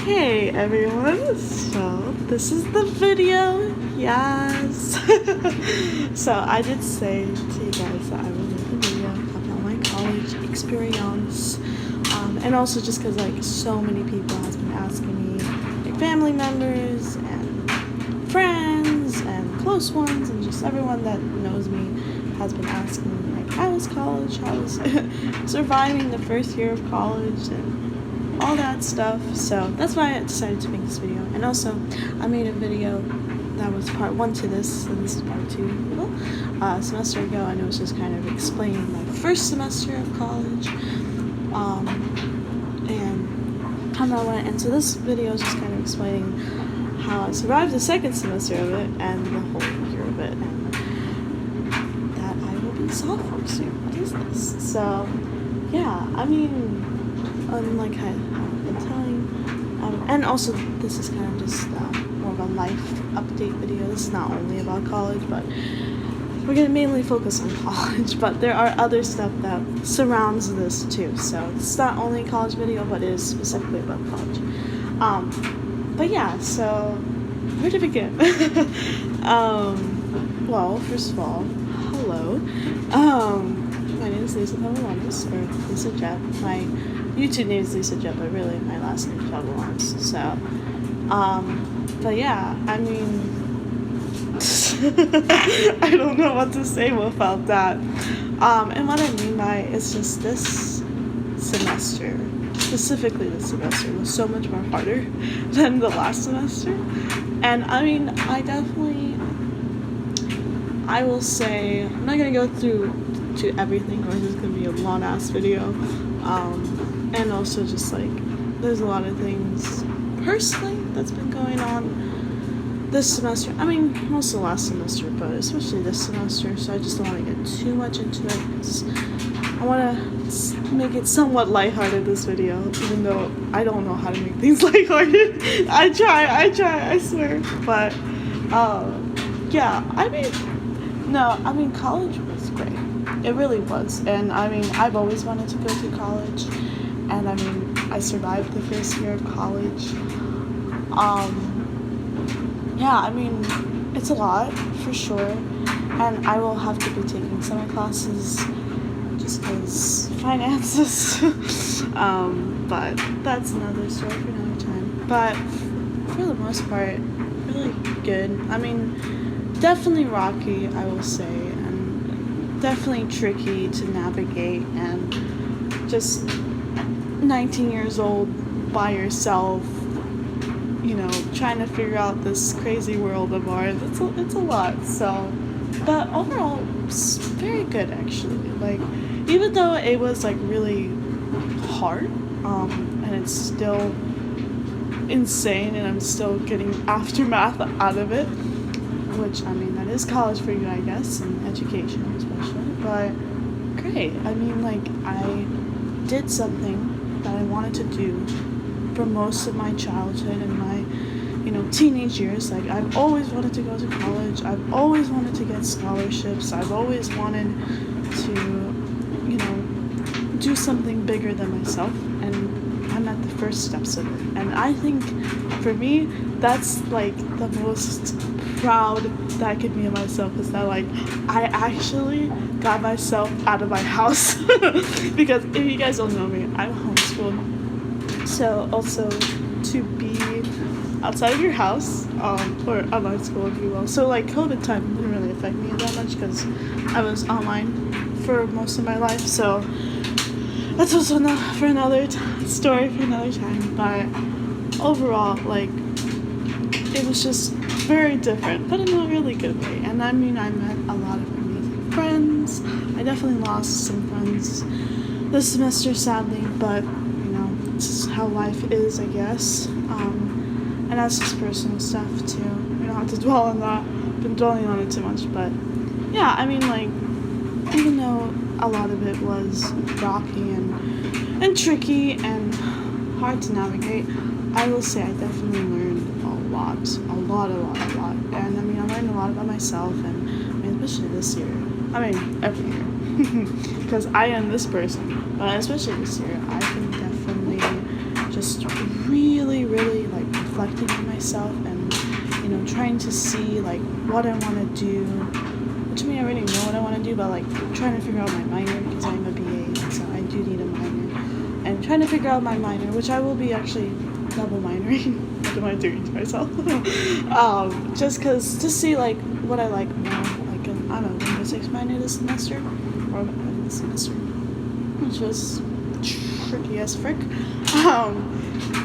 Hey everyone, so this is the video, yes. So I did say to you guys that I would make a video about my college experience, and also just because like so many people has been asking me, like family members and friends and close ones and just everyone that knows me has been asking me like how was college, how was surviving the first year of college and all that stuff. So that's why I decided to make this video. And also I made a video that was part 1 to this, and this is part 2 a semester ago, and it was just kind of explaining my first semester of college and how I went. And so this video is just kind of explaining how I survived the second semester of it and the whole year of it, and that I will be sophomore soon. What is this? So yeah, I mean, like I've been telling, and also this is kind of just more of a life update video. This is not only about college, but we're going to mainly focus on college, but there are other stuff that surrounds this too. So it's not only a college video, but it is specifically about college. But yeah, so where to begin? Well, first of all, hello. My name is Lisa Pavlonis, or Lisa Jett. My YouTube name is Lisa Jett, but really my last name is Pavlonis. So, but yeah, I mean, I don't know what to say about that. And what I mean by it's just this semester, specifically this semester, was so much more harder than the last semester. And I mean, I will say, I'm not gonna go through to everything, or this is gonna be a long ass video. And also just like, there's a lot of things personally that's been going on this semester. I mean, most of the last semester, but especially this semester. So I just don't want to get too much into it. I want to make it somewhat lighthearted, this video, even though I don't know how to make things lighthearted. I try, I swear. But, yeah, I mean, college was great. It really was. And I mean, I've always wanted to go to college. And I mean, I survived the first year of college. Yeah, I mean, it's a lot, for sure. And I will have to be taking summer classes just because finances. But that's another story for another time. But for the most part, really good. I mean, definitely rocky, I will say, and definitely tricky to navigate, and just 19 years old by yourself, you know, trying to figure out this crazy world of ours. It's a lot. So, but overall, it's very good actually. Like, even though it was like really hard, and it's still insane, and I'm still getting aftermath out of it, which, I mean, that is college for you, I guess, and education especially. But great. I mean, like, I did something that I wanted to do for most of my childhood and my, you know, teenage years. Like, I've always wanted to go to college. I've always wanted to get scholarships. I've always wanted to, you know, do something bigger than myself. And I'm at the first steps of it. And I think, for me, that's, like, the most proud that I could be of myself, is that, like, I actually got myself out of my house. Because if you guys don't know me, I'm homeschooled. So also to be outside of your house, or online school, if you will. So like COVID time didn't really affect me that much because I was online for most of my life. So that's also for another story for another time. But overall, like, it was just very different, but in a really good way. And I mean, I met a lot of amazing friends. I definitely lost some friends this semester, sadly, but you know, this is how life is, I guess. And that's just personal stuff too. We don't have to dwell on that. I've been dwelling on it too much, but yeah, I mean, like, even though a lot of it was rocky and tricky and hard to navigate, I will say I definitely learned a lot. And I mean, I learned a lot about myself, and I mean, especially this year. I mean, every year. Because I am this person. But especially this year, I can definitely just really reflecting on myself and, trying to see, like, what I want to do, which I already know what I want to do, but, like, trying to figure out my minor, because I'm a BA, so I do need a minor, and trying to figure out my minor, which I will be actually double minoring. What am I doing to myself? Just because, to see, like, what I like more, like, I don't know, linguistics minor this semester, or this semester, which was tricky as frick,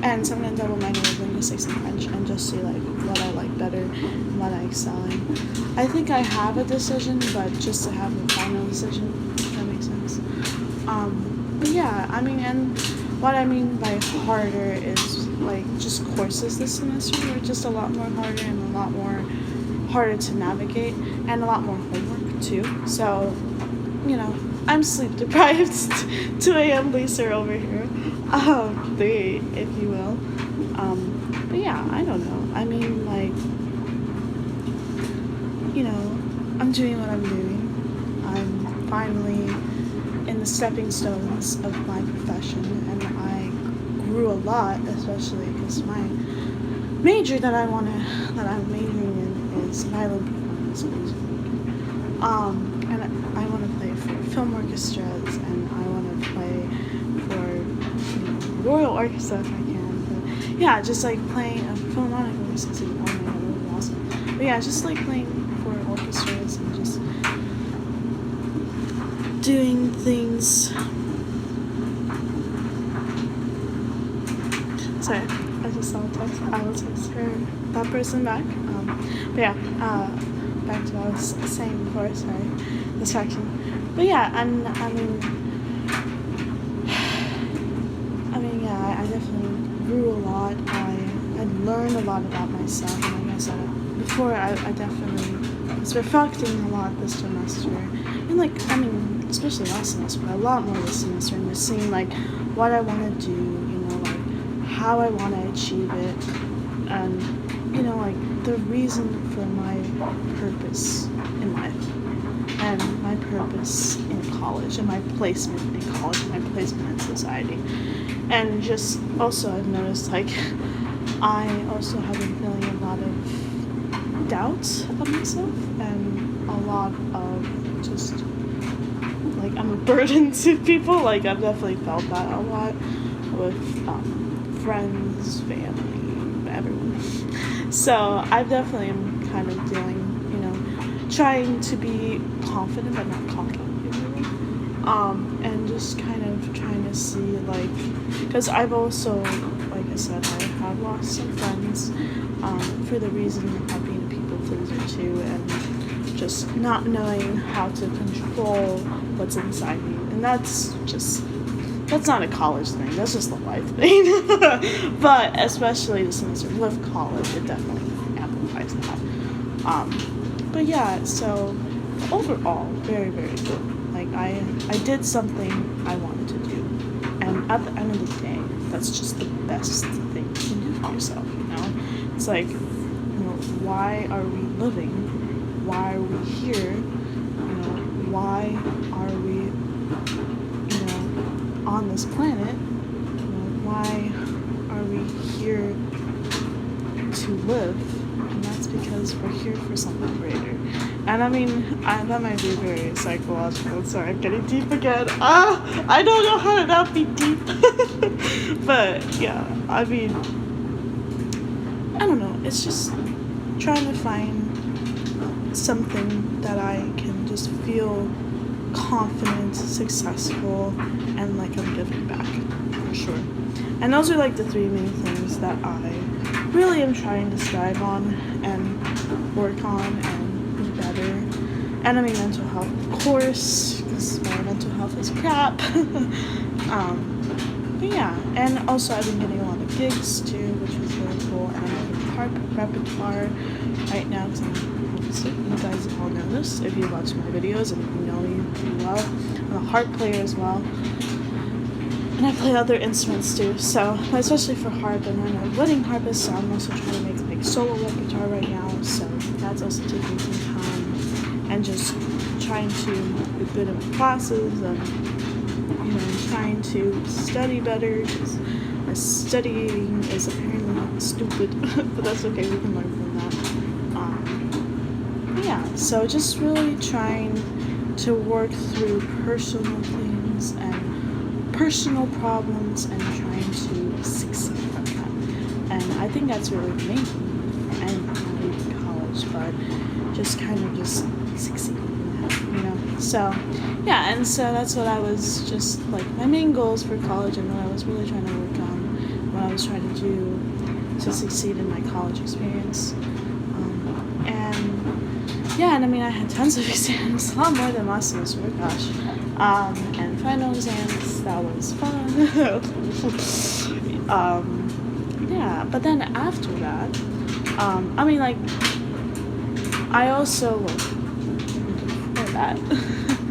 and so I'm going to double minor with linguistics and French, and just see, like, what I like better, and what I excel in. I think I have a decision, but just to have a final decision, if that makes sense. But yeah, I mean, and what I mean by harder is, like, just courses this semester are just a lot more harder and a lot more harder to navigate, and a lot more homework too. So, I'm sleep deprived. 2 a.m. Lisa over here. 3, if you will. But yeah, I don't know. I mean, like, I'm doing what I'm doing. I'm finally in the stepping stones of my profession, and I grew a lot, especially because my major that I'm majoring in is violin performance music. And I want to play for film orchestras, and I want to play for Royal Orchestra if I can. But yeah, just like playing a Philharmonic Orchestra is really awesome. But yeah, just like playing for orchestras and just doing things. Sorry, I just saw a text. I will text that person back. But yeah, back to what I was saying before. Sorry, distraction. But yeah, and I mean, yeah, I definitely grew a lot. I learned a lot about myself, and like I said before, I definitely was reflecting a lot this semester, and like, I mean, especially last semester, but a lot more this semester, and just seeing like what I want to do, like how I want to achieve it, and like the reason for my purpose in life, and my purpose in college, and my placement in college, and my placement in society. And just also I've noticed, like, I also have been feeling a lot of doubts of myself, and a lot of just, like, I'm a burden to people. Like, I've definitely felt that a lot with friends, family, everyone. So I've definitely am kind of dealing, trying to be confident but not cocky, and just kind of trying to see, like, because I've also, like I said, I have lost some friends for the reason of being a people pleaser too, and just not knowing how to control what's inside me. And that's not a college thing, that's just a life thing. But especially the semester with college, it definitely amplifies that. But yeah, so overall, very, very good. Like, I did something I wanted to do, and at the end of the day, that's just the best thing you can do for yourself, It's like, why are we living? Why are we here? Why are we, on this planet? Why are we here to live? And that's because we're here for something greater. And I mean, that might be very psychological. Sorry, I'm getting deep again. I don't know how to not be deep. But yeah, I mean, I don't know. It's just trying to find something that I can just feel confident, successful, and like I'm giving back, for sure. And those are like the 3 main things that I really am trying to strive on and work on and be better. And I mean, mental health, of course, because my mental health is crap. But yeah, and also I've been getting a lot of gigs too, which was really cool. And I'm making harp repertoire right now, because obviously you guys all know this if you watch my videos, and you know me pretty well. I'm a harp player as well. And I play other instruments too, so, especially for harp, and I'm a wedding harpist, so I'm also trying to make like solo repertoire right now, so that's also taking some time, and just trying to be good at my classes, and, trying to study better, because my studying is apparently stupid, but that's okay, we can learn from that. Yeah, so just really trying to work through personal things and personal problems and trying to succeed from that. And I think that's really the main thing for anyone in college, but just kind of just succeeding in that. So, yeah, and so that's what I was just, like, my main goals for college and what I was really trying to work on, what I was trying to do to succeed in my college experience. And I had tons of exams, a lot more than last semester, oh gosh. And final exams, that was fun. But then after that, I also, before that,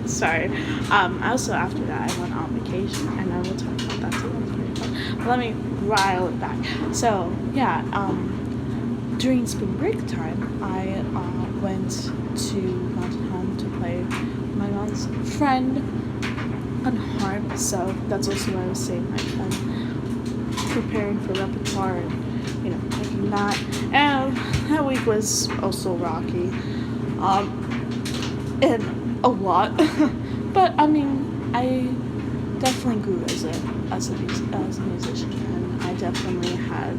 sorry, also after that, I went on vacation, and I will talk about that too, that was very fun. But let me rile it back. So, during spring break time, I went to Mountain Home to play my mom's friend on harp, so that's also what I was saying, like, I'm preparing for repertoire and, taking that. And that week was also rocky, and a lot, but I definitely grew as a musician, and I definitely had,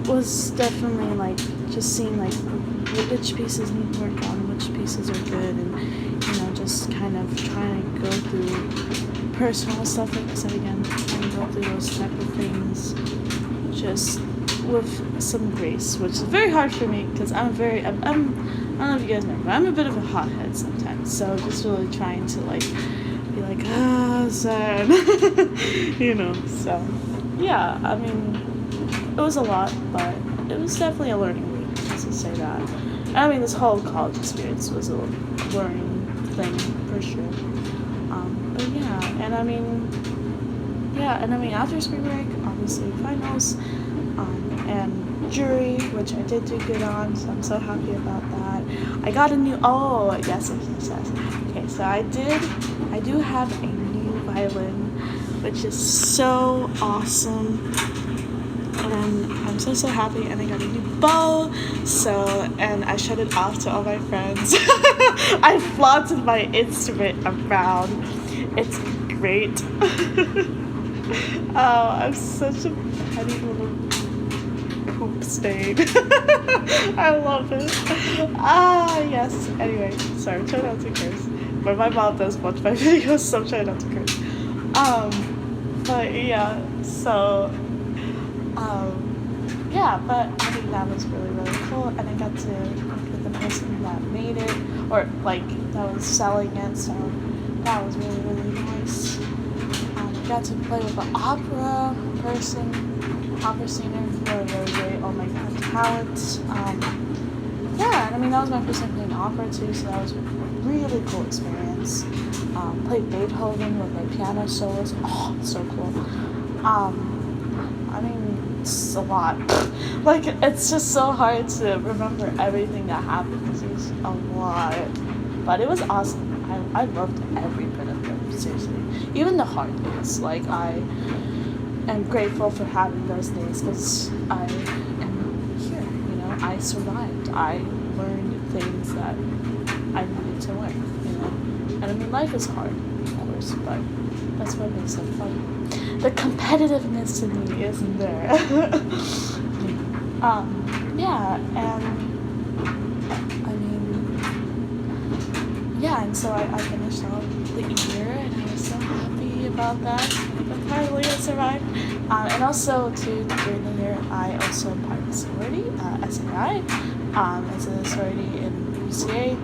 was definitely, just seeing, which pieces need work on, which pieces are good, and, just kind of trying to go through personal stuff, like I said again, trying to go through those type of things, just with some grace, which is very hard for me, because I don't know if you guys know, but I'm a bit of a hothead sometimes, so just really trying to, be sad, so, yeah, it was a lot, but it was definitely a learning week, let's just say that. This whole college experience was a learning thing, for sure. But yeah, and after spring break, obviously finals, and jury, which I did do good on, so I'm so happy about that. I got a new, yes. Okay, so I do have a new violin, which is so awesome. And I'm so happy, and I got a new bow, and I showed it off to all my friends. I flaunted my instrument around. It's great. I'm such a petty little poop stain. I love it. Yes. Anyway, sorry, I'm trying not to curse. But my mom does watch my videos, so I'm trying not to curse. But yeah, so... but I think that was really, really cool, and I got to work with the person that made it, or, that was selling it, so that was really, really nice. I got to play with an opera singer, really, really great, oh my god, talent. That was my first time playing opera, too, so that was a really cool experience. Played Beethoven with my piano solos, so cool. It's a lot. It's just so hard to remember everything that happened. It's a lot. But it was awesome. I loved every bit of it, seriously. Even the hard days. I am grateful for having those days, because I am here, I survived. I learned things that I needed to learn, And life is hard, of course, but that's what makes it fun. The competitiveness in me isn't there. And so I finished off the year, and I was so happy about that. Finally, I survived. And also, during the year, I also am part of the sorority, SAI. It's a sorority in UCA.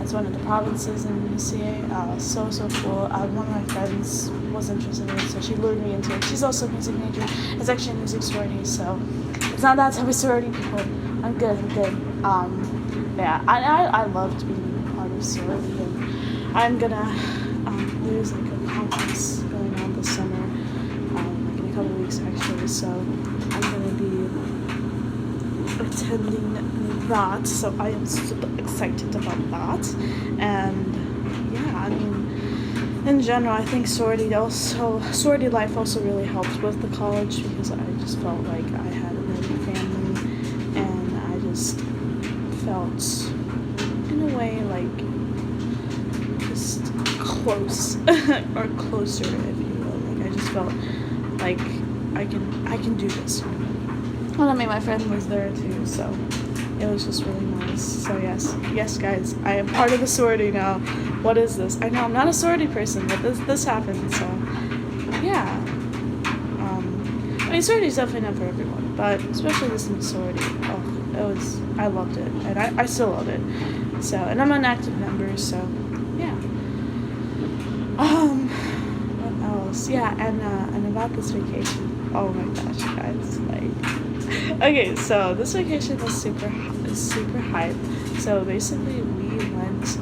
It's one of the provinces in UCA. So cool. One of my friends was interested in it, so she lured me into it. She's also a music major. It's actually a music sorority, so it's not that type of sorority, people. I'm good. I loved being part of sorority, and I'm gonna, there's a conference going on this summer, in a couple of weeks actually, so I'm gonna be attending that, so I am super excited about that. And in general, I think sorority life also really helped with the college because I just felt like I had another family, and I just felt, in a way, like just close or closer, if you will. Like I just felt like I can do this. Well, I mean, my friend was there too, so it was just really nice. So yes, guys, I am part of the sorority now. What is this? I know I'm not a sorority person, but this happened. So yeah, I mean, sorority is definitely not for everyone, but especially this new sorority. Oh, I loved it, and I still love it. So, and I'm an active member, so yeah. What else? Yeah, and about this vacation. Oh my gosh, guys, like, okay, so this vacation was super hype. So basically, we went to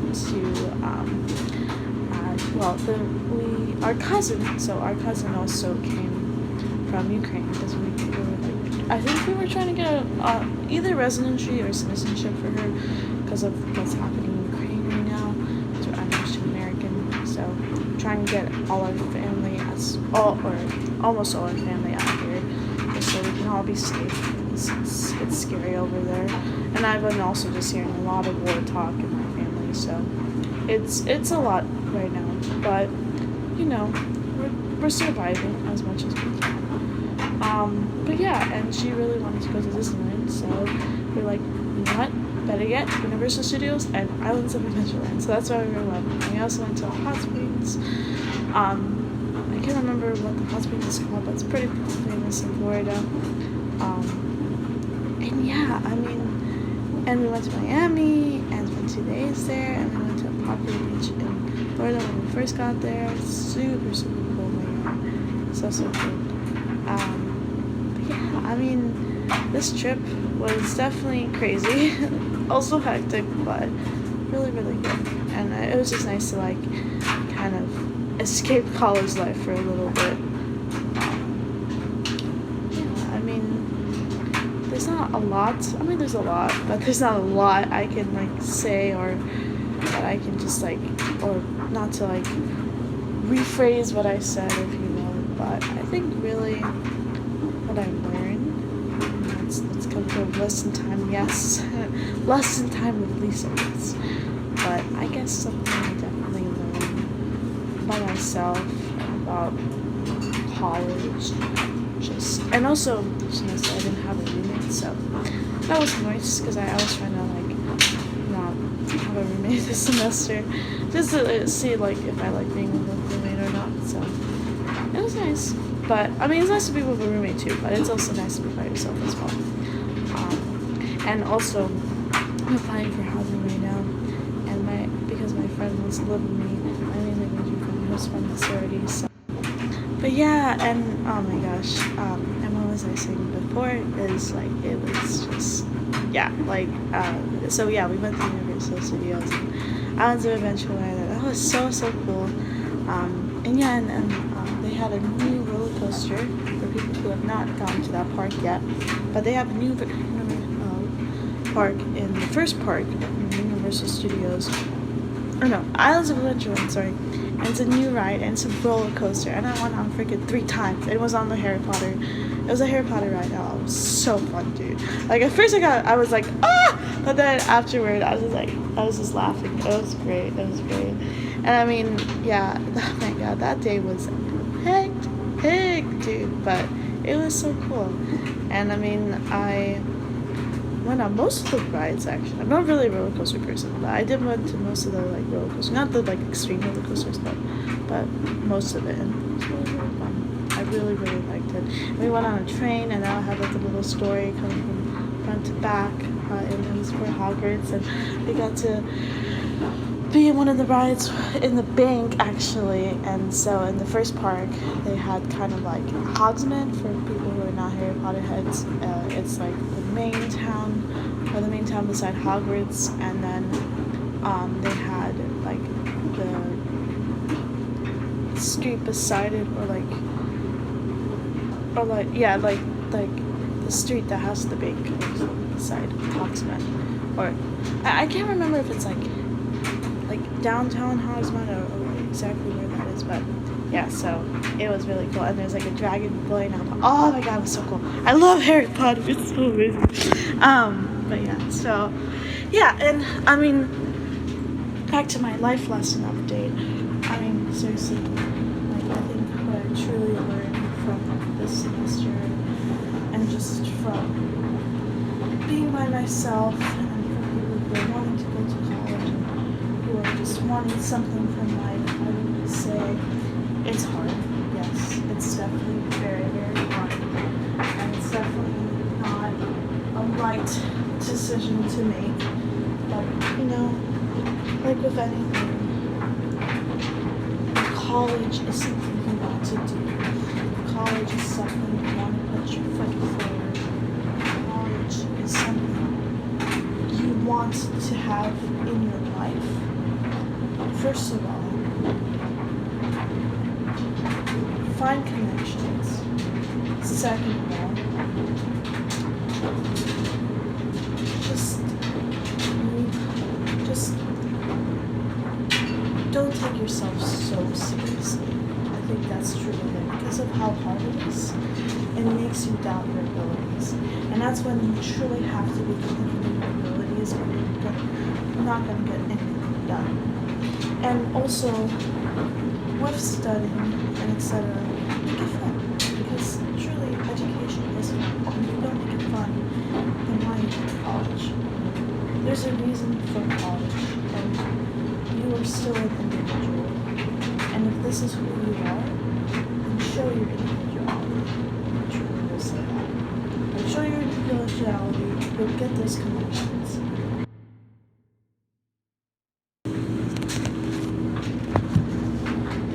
our cousin. So our cousin also came from Ukraine because we were like, I think we were trying to get either residency or citizenship for her because of what's happening in Ukraine right now. So I'm actually American, so trying to get all our family or almost all our family out here, just so we can all be safe. It's scary over there, and I've been also just hearing a lot of war talk in my family, so it's a lot right now. But you know, we're surviving as much as we can. But yeah, and she really wanted to go to Disneyland, so we're like, you know what? Better yet, Universal Studios and Islands of Adventureland. So that's why we were loving. We also went to Hot Springs. I can't remember what the hot springs is called, but it's pretty famous in Florida. And yeah, I mean, and we went to Miami and spent 2 days there, and we went to a popular beach in Florida when we first got there. Super, super cool, my god. So cool. But yeah, I mean, this trip was definitely crazy. Also hectic, but really, really good. And it was just nice to, like, kind of escape college life for a little bit. There's not a lot. I mean, there's a lot, but there's not a lot I can, like, say, or that I can just, like, or not to, like, rephrase what I said, if you will. But I think really what I learned, let's come to lesson time. Yes, lesson time with Lisa. Yes. But I guess something I definitely learned by myself about college. And also, I didn't have a roommate, so that was nice because I was trying to, like, not have a roommate this semester, just to see, like, if I like being with a roommate or not. So it was nice, but I mean, it's nice to be with a roommate too, but it's also nice to be by yourself as well. And also, I'm applying for housing right now, and because my friend wants to live with me, I mainly graduated from host from the sorority. So. But yeah, and oh my gosh, and what was I saying before is, like, it was just, yeah, like, so yeah, we went to Universal Studios and Islands of Adventureland, and that was so cool. And yeah, and they had a new roller coaster for people who have not gone to that park yet, but they have a new park in the first park in Universal Studios, or no, Islands of Adventureland, sorry. And it's a new ride, and it's a roller coaster, and I went on freaking 3 times. It was on the Harry Potter. It was a Harry Potter ride. Oh, it was so fun, dude. Like, at first I was like, ah! But then afterward, I was just laughing. It was great. And I mean, yeah, oh my god, that day was hectic, dude. But it was so cool. And I mean, I went on most of the rides, actually. I'm not really a roller coaster person, but I did went to most of the, like, roller coasters. Not the, like, extreme roller coasters, but most of it. And it was really, really fun. I really, really liked it. And we went on a train, and now I have, like, a little story coming from front to back. And it was for Hogwarts, and we got to be in one of the rides in the bank, actually. And so in the first park, they had kind of like Hogsmeade for people who are not Harry Potter heads. It's like the main town beside Hogwarts, and then they had like the street beside it, or the street that has the bank beside Hogsmeade, or I can't remember if it's like downtown Hogsmeade or exactly where that is, but yeah, so it was really cool. And there's like a dragon blowing up. Oh my god, it was so cool. I love Harry Potter. It's so amazing. But yeah, so yeah, and I mean, back to my life lesson update. I mean, seriously, like I think what I truly learned from this semester and just from being by myself and from people who are wanting to go to college and who are just wanting something from life, I would say it's hard. Yes, it's definitely very, very hard. And it's definitely not a right decision to make. But, you know, like with anything, college is something you want to do. College is something you want to put your foot forward. College is something you want to have in your life. First of all, find connections. Second of all, just don't take yourself so seriously. I think that's true of it. Because of how hard it is, it makes you doubt your abilities. And that's when you truly have to be confident in your abilities, or you're not going to get anything done. And also, with studying and etc., make it fun. Because truly, education is fun. If you don't make it fun, then why are you in college? There's a reason for college, and you are still an individual. And if this is who you are, then show your individuality. I truly will say that. Like, show your individuality, but get those connections.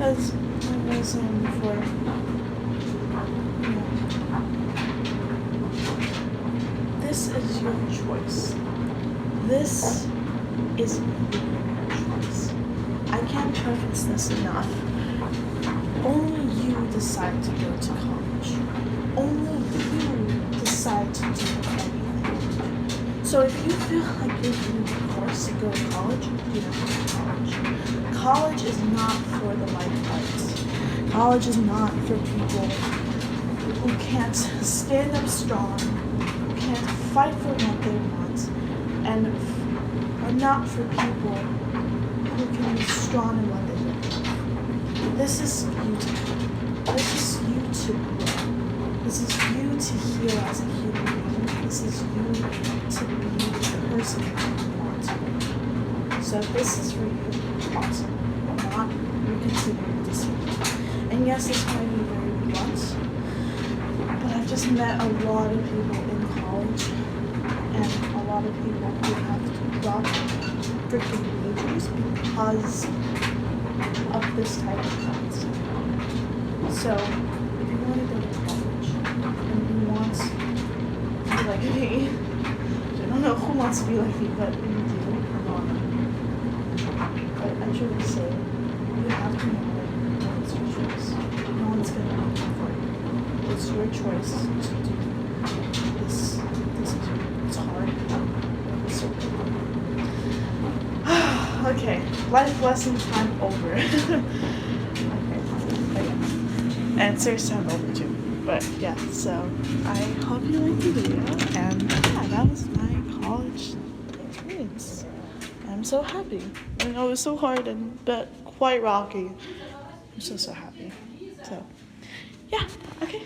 As I was saying before, this is your choice. This is your choice. I can't preface this enough. Only you decide to go to college. Only you decide to do anything. So if you feel like you're being forced to go to college, you don't go to college. College is not for the lifeguards. College is not for people who can't stand up strong, who can't fight for what they want, and are not for people who can be strong in what they do. This is you to this is you to grow. This is you to heal as a human being. This is you to be the person you want to be. So if this is for you, awesome. If not, reconsider your decision. And yes, this might be very blunt, but I've just met a lot of people in college, and a lot of people who have to drop freaking majors because of this type of concept. So, if you want to go to college, and you want to be like me, I don't know who wants to be like me, but you do, but I truly say, you have to know that it's your choice. No one's going to make it for you. It's your choice to do this. It's hard. It's so cool. Okay, life lesson time over. Okay, but yeah. And serious time over too. But yeah, so I hope you liked the video, and yeah, that was my college experience. I'm so happy. I know it was so hard but quite rocky. I'm so happy. So yeah, okay.